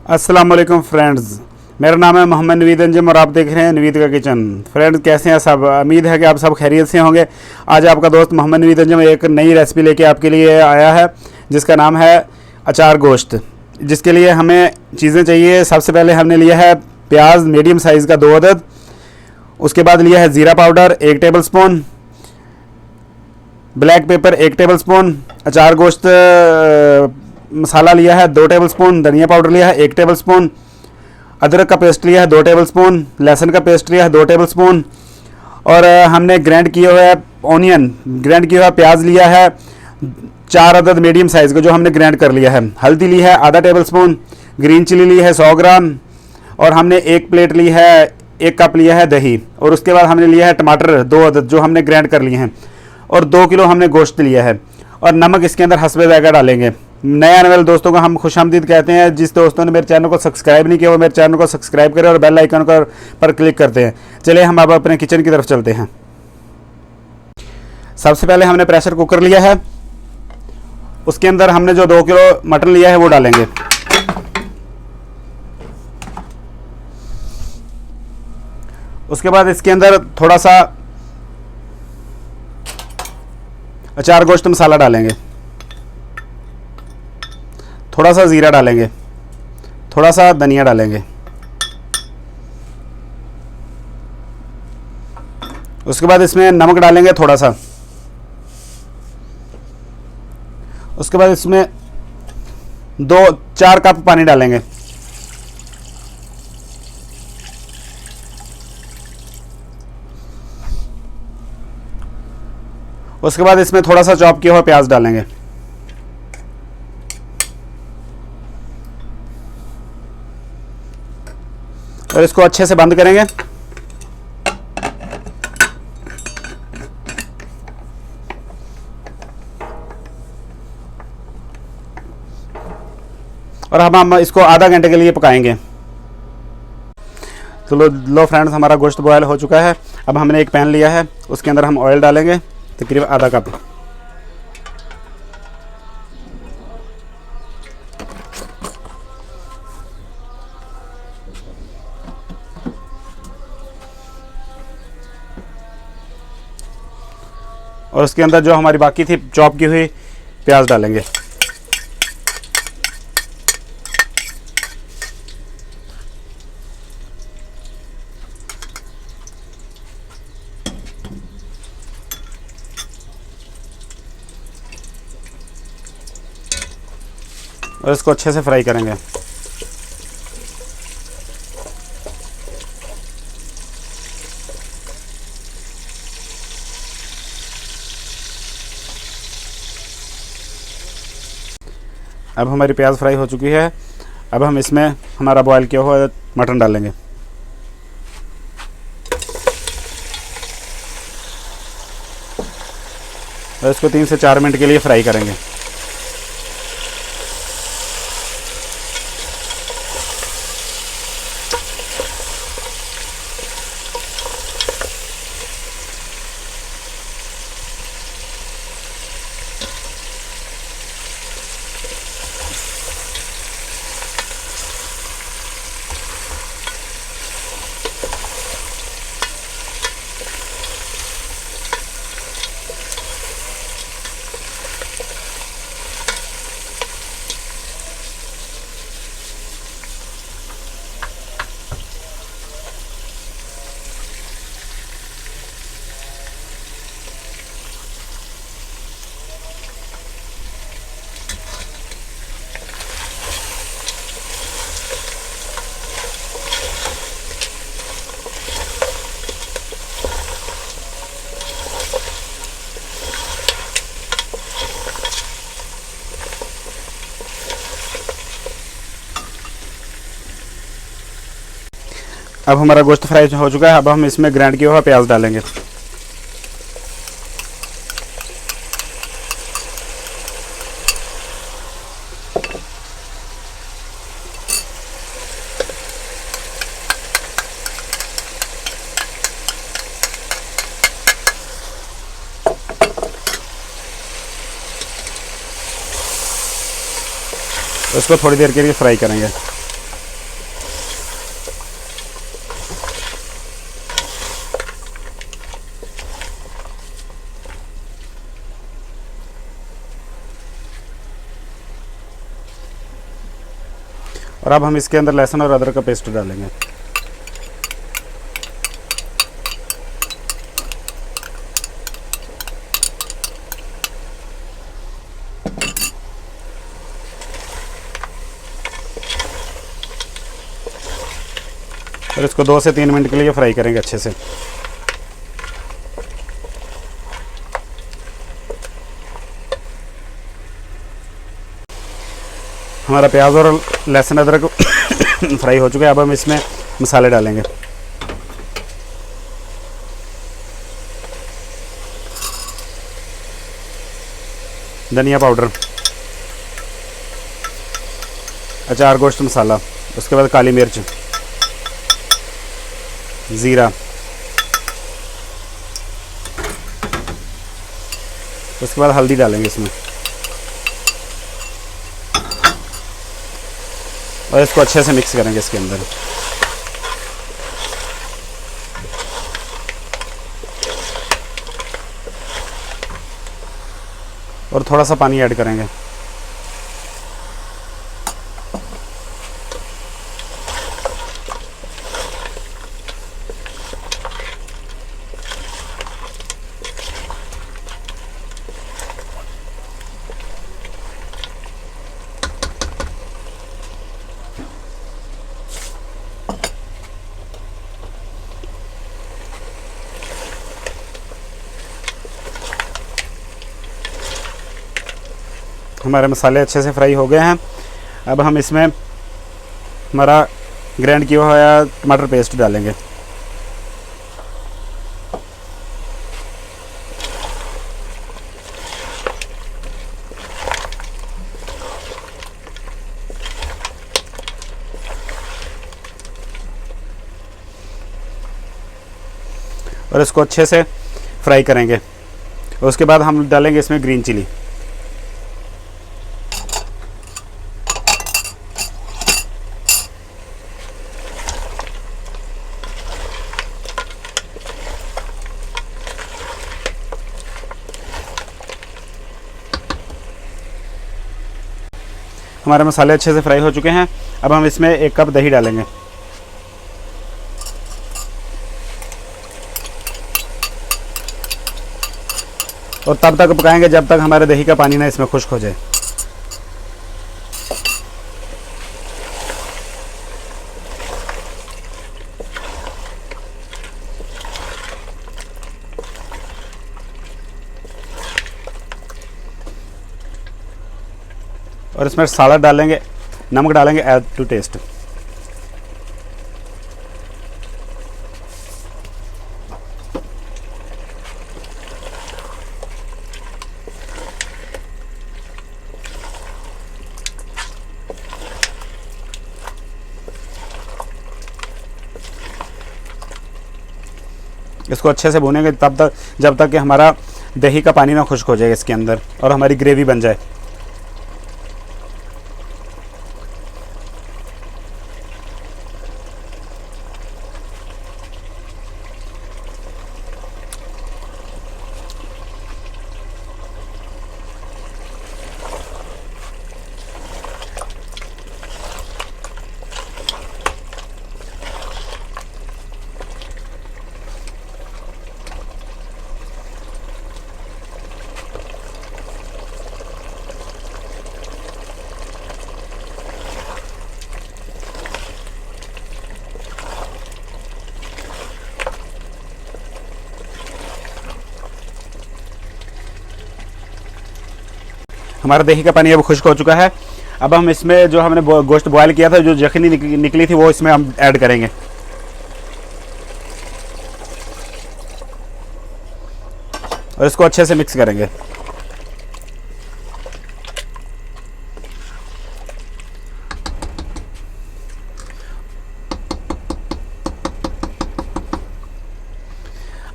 अस्सलाम वालेकुम फ्रेंड्स, मेरा नाम है मोहम्मद नवीद अंजम और आप देख रहे हैं नवीद का किचन। फ्रेंड्स, कैसे हैं सब? उम्मीद है कि आप सब खैरियत से होंगे। आज आपका दोस्त मोहम्मद नवीद अंजम एक नई रेसिपी लेके आपके लिए आया है जिसका नाम है अचार गोश्त। जिसके लिए हमें चीज़ें चाहिए। सबसे पहले हमने लिया है प्याज मीडियम साइज़ का 2 अदद। उसके बाद लिया है ज़ीरा powder 1 table spoon, black pepper 1 table spoon, अचार गोश्त मसाला लिया है 2 टेबल स्पून, धनिया पाउडर लिया है 1 टेबल स्पून, अदरक का पेस्ट लिया है 2 टेबल स्पून, लहसुन का पेस्ट लिया है 2 टेबल स्पून, और हमने ग्राइंड किया हुआ है ऑनियन, ग्राइंड किया हुआ प्याज लिया है 4 अदद मीडियम साइज़ का जो हमने ग्राइंड कर लिया है। हल्दी ली है आधा टेबल स्पून, ग्रीन चिली ली है 100 ग्राम, और हमने 1 प्लेट ली है, 1 कप लिया है दही, और उसके बाद हमने लिया है टमाटर 2 अदद जो हमने ग्राइंड कर लिए हैं, और 2 किलो हमने गोश्त लिया है। और नमक इसके अंदर हस्बे ज़ायक़ा डालेंगे। नए आने वाले दोस्तों को हम खुशामदीद कहते हैं। जिस दोस्तों ने मेरे चैनल को सब्सक्राइब नहीं किया वो मेरे चैनल को सब्सक्राइब करें और बेल आइकन पर क्लिक करते हैं। चलिए हम अब अपने किचन की तरफ चलते हैं। सबसे पहले हमने प्रेशर कुकर लिया है, उसके अंदर हमने जो 2 किलो मटन लिया है वो डालेंगे। उसके बाद इसके अंदर थोड़ा सा अचार गोश्त मसाला डालेंगे, थोड़ा सा ज़ीरा डालेंगे, थोड़ा सा धनिया डालेंगे। उसके बाद इसमें नमक डालेंगे थोड़ा सा। उसके बाद इसमें 2-4 कप पानी डालेंगे। उसके बाद इसमें थोड़ा सा चॉप किया हुआ प्याज डालेंगे। और इसको अच्छे से बंद करेंगे। और हम इसको आधा घंटे के लिए पकाएंगे। तो लो फ्रेंड्स, हमारा गोश्त बॉयल हो चुका है। अब हमने एक पैन लिया है, उसके अंदर हम ऑयल डालेंगे तकरीबन आधा कप। और उसके अंदर जो हमारी बाकी थी चॉप की हुई प्याज डालेंगे। और इसको अच्छे से फ्राई करेंगे। अब हमारी प्याज फ्राई हो चुकी है। अब हम इसमें हमारा बॉयल किया हुआ मटन डालेंगे। और इसको 3 से 4 मिनट के लिए फ्राई करेंगे। अब हमारा गोश्त फ्राई हो चुका है। अब हम इसमें ग्राइंड किया हुआ प्याज डालेंगे। इसको थोड़ी देर के लिए फ्राई करेंगे। और अब हम इसके अंदर लहसुन और अदरक का पेस्ट डालेंगे। और इसको 2 से 3 मिनट के लिए फ्राई करेंगे अच्छे से। हमारा प्याज और लहसुन अदरक फ्राई हो चुका है। अब हम इसमें मसाले डालेंगे। धनिया पाउडर, अचार गोश्त मसाला, उसके बाद काली मिर्च, ज़ीरा, उसके बाद हल्दी डालेंगे इसमें और इसको अच्छे से मिक्स करेंगे इसके अंदर। और थोड़ा सा पानी ऐड करेंगे। हमारे मसाले अच्छे से फ्राई हो गए हैं। अब हम इसमें हमारा ग्राइंड किया हुआ टमाटर पेस्ट डालेंगे। और इसको अच्छे से फ्राई करेंगे। और उसके बाद हम डालेंगे इसमें ग्रीन चिली। हमारे मसाले अच्छे से फ्राई हो चुके हैं। अब हम इसमें 1 कप दही डालेंगे। और तब तक पकाएंगे जब तक हमारे दही का पानी ना इसमें खुश्क हो जाए। और इसमें साल्ट डालेंगे, नमक डालेंगे एज टू टेस्ट। इसको अच्छे से भूनेंगे तब तक जब तक कि हमारा दही का पानी ना खुश्क हो जाए इसके अंदर और हमारी ग्रेवी बन जाए। हमारा दही का पानी अब खुश्क हो चुका है। अब हम इसमें जो हमने गोश्त बॉयल किया था, जो यखनी निकली थी, वो इसमें हम ऐड करेंगे। और इसको अच्छे से मिक्स करेंगे।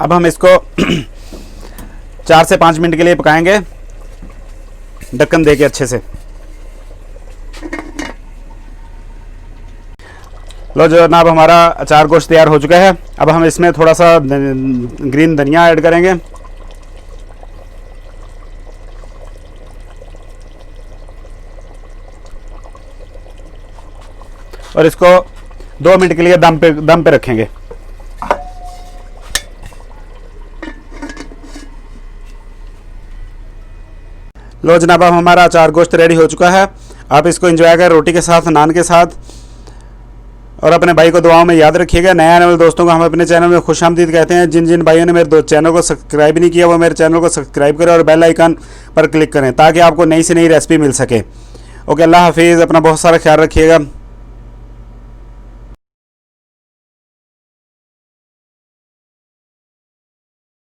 अब हम इसको 4 से 5 मिनट के लिए पकाएंगे ढक्कन देके अच्छे से। लो जनाब, हमारा अचार गोश्त तैयार हो चुका है। अब हम इसमें थोड़ा सा ग्रीन धनिया ऐड करेंगे। और इसको 2 मिनट के लिए दम पे रखेंगे। लो जनाब, अब हमारा अचार गोश्त रेडी हो चुका है। आप इसको एंजॉय करें रोटी के साथ, नान के साथ, और अपने भाई को दुआओं में याद रखिएगा। नए आने वाले दोस्तों को हम अपने चैनल में खुशामदीद कहते हैं। जिन जिन भाइयों ने मेरे चैनल को सब्सक्राइब नहीं किया वो मेरे चैनल को सब्सक्राइब करें और बेल आइकन पर क्लिक करें ताकि आपको नई से नई रेसिपी मिल सके। ओके, अल्लाह हाफिज़। अपना बहुत सारा ख्याल रखिएगा।